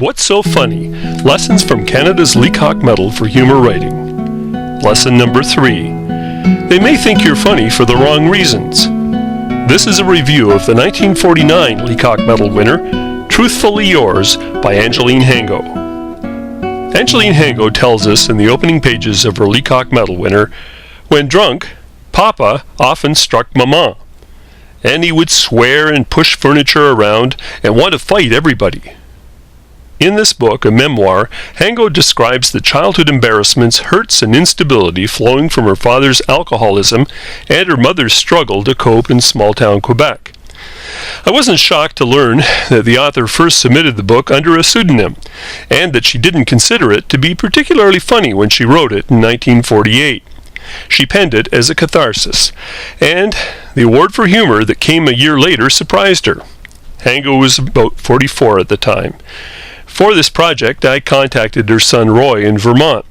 What's so funny? Lessons from Canada's Leacock Medal for Humor Writing. Lesson number 3. They may think you're funny for the wrong reasons. This is a review of the 1949 Leacock Medal winner, Truthfully Yours by Angeline Hango. Angeline Hango tells us in the opening pages of her Leacock Medal winner, when drunk, Papa often struck Maman, and he would swear and push furniture around and want to fight everybody. In this book, a memoir, Hango describes the childhood embarrassments, hurts, and instability flowing from her father's alcoholism and her mother's struggle to cope in small-town Quebec. I wasn't shocked to learn that the author first submitted the book under a pseudonym, and that she didn't consider it to be particularly funny when she wrote it in 1948. She penned it as a catharsis, and the award for humor that came a year later surprised her. Hango was about 44 at the time. For this project, I contacted her son Roy in Vermont,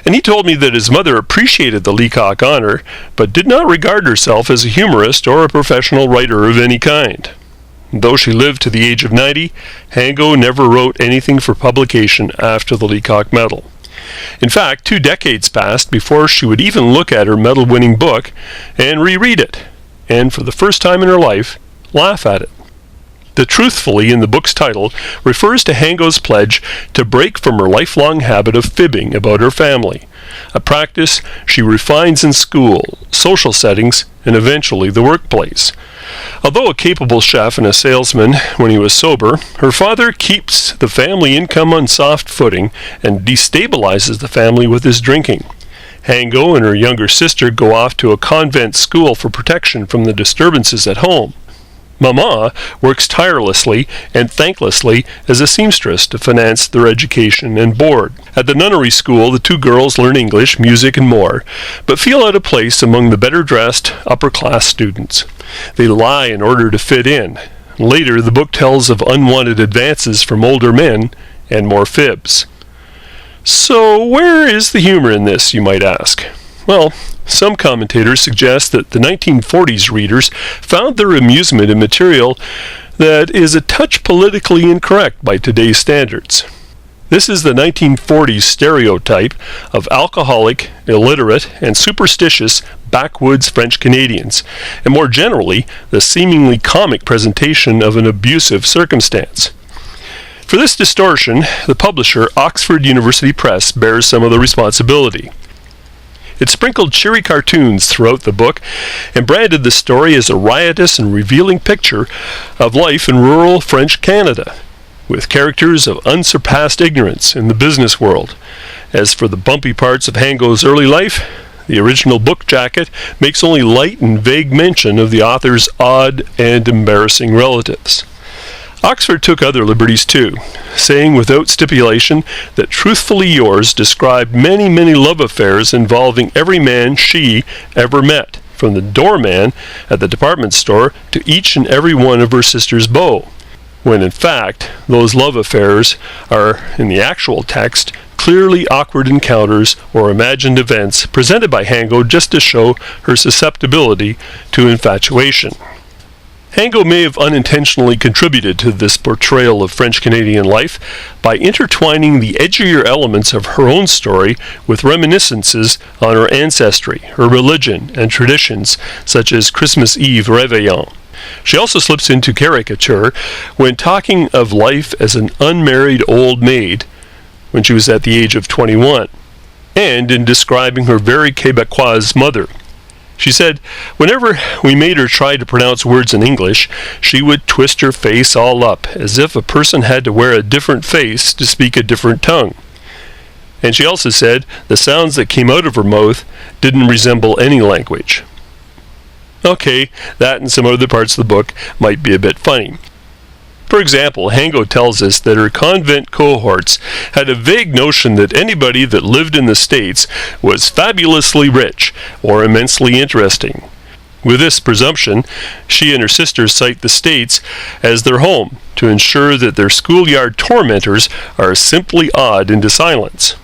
and he told me that his mother appreciated the Leacock honor, but did not regard herself as a humorist or a professional writer of any kind. Though she lived to the age of 90, Hango never wrote anything for publication after the Leacock Medal. In fact, 2 decades passed before she would even look at her medal-winning book and reread it, and for the first time in her life, laugh at it. The truthfully in the book's title refers to Hango's pledge to break from her lifelong habit of fibbing about her family, a practice she refines in school, social settings, and eventually the workplace. Although a capable chef and a salesman when he was sober, her father keeps the family income on soft footing and destabilizes the family with his drinking. Hango and her younger sister go off to a convent school for protection from the disturbances at home. Mama works tirelessly and thanklessly as a seamstress to finance their education and board. At the nunnery school, the 2 girls learn English, music, and more, but feel out of place among the better-dressed, upper-class students. They lie in order to fit in. Later, the book tells of unwanted advances from older men and more fibs. So, where is the humor in this, you might ask? Well, some commentators suggest that the 1940s readers found their amusement in material that is a touch politically incorrect by today's standards. This is the 1940s stereotype of alcoholic, illiterate, and superstitious backwoods French Canadians, and more generally, the seemingly comic presentation of an abusive circumstance. For this distortion, the publisher, Oxford University Press, bears some of the responsibility. It sprinkled cheery cartoons throughout the book and branded the story as a riotous and revealing picture of life in rural French Canada, with characters of unsurpassed ignorance in the business world. As for the bumpy parts of Hango's early life, the original book jacket makes only light and vague mention of the author's odd and embarrassing relatives. Oxford took other liberties too, saying without stipulation that Truthfully Yours described many, many love affairs involving every man she ever met, from the doorman at the department store to each and every one of her sister's beaux, when in fact those love affairs are, in the actual text, clearly awkward encounters or imagined events presented by Hango just to show her susceptibility to infatuation. Hango may have unintentionally contributed to this portrayal of French-Canadian life by intertwining the edgier elements of her own story with reminiscences on her ancestry, her religion, and traditions such as Christmas Eve Réveillon. She also slips into caricature when talking of life as an unmarried old maid when she was at the age of 21, and in describing her very Quebecois mother. She said, whenever we made her try to pronounce words in English, she would twist her face all up, as if a person had to wear a different face to speak a different tongue. And she also said the sounds that came out of her mouth didn't resemble any language. Okay, that and some other parts of the book might be a bit funny. For example, Hango tells us that her convent cohorts had a vague notion that anybody that lived in the States was fabulously rich or immensely interesting. With this presumption, she and her sisters cite the States as their home to ensure that their schoolyard tormentors are simply awed into silence.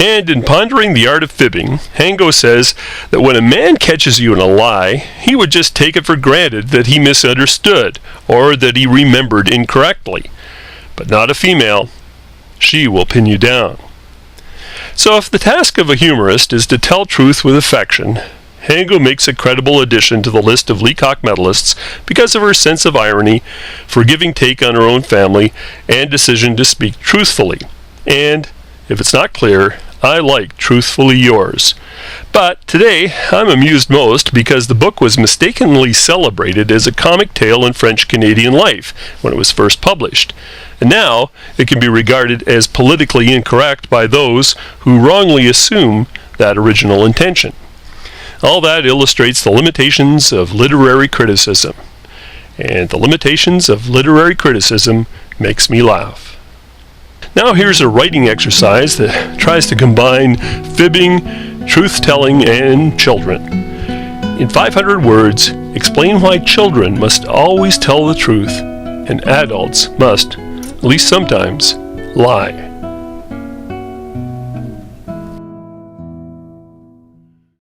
And in pondering the art of fibbing, Hango says that when a man catches you in a lie, he would just take it for granted that he misunderstood or that he remembered incorrectly. But not a female. she will pin you down. So if the task of a humorist is to tell truth with affection, Hango makes a credible addition to the list of Leacock medalists because of her sense of irony, forgiving take on her own family, and decision to speak truthfully. And, if it's not clear, I like Truthfully Yours. But today, I'm amused most because the book was mistakenly celebrated as a comic tale in French-Canadian life when it was first published. And now, it can be regarded as politically incorrect by those who wrongly assume that original intention. All that illustrates the limitations of literary criticism. And the limitations of literary criticism makes me laugh. Now here's a writing exercise that tries to combine fibbing, truth-telling, and children. In 500 words, explain why children must always tell the truth and adults must, at least sometimes, lie.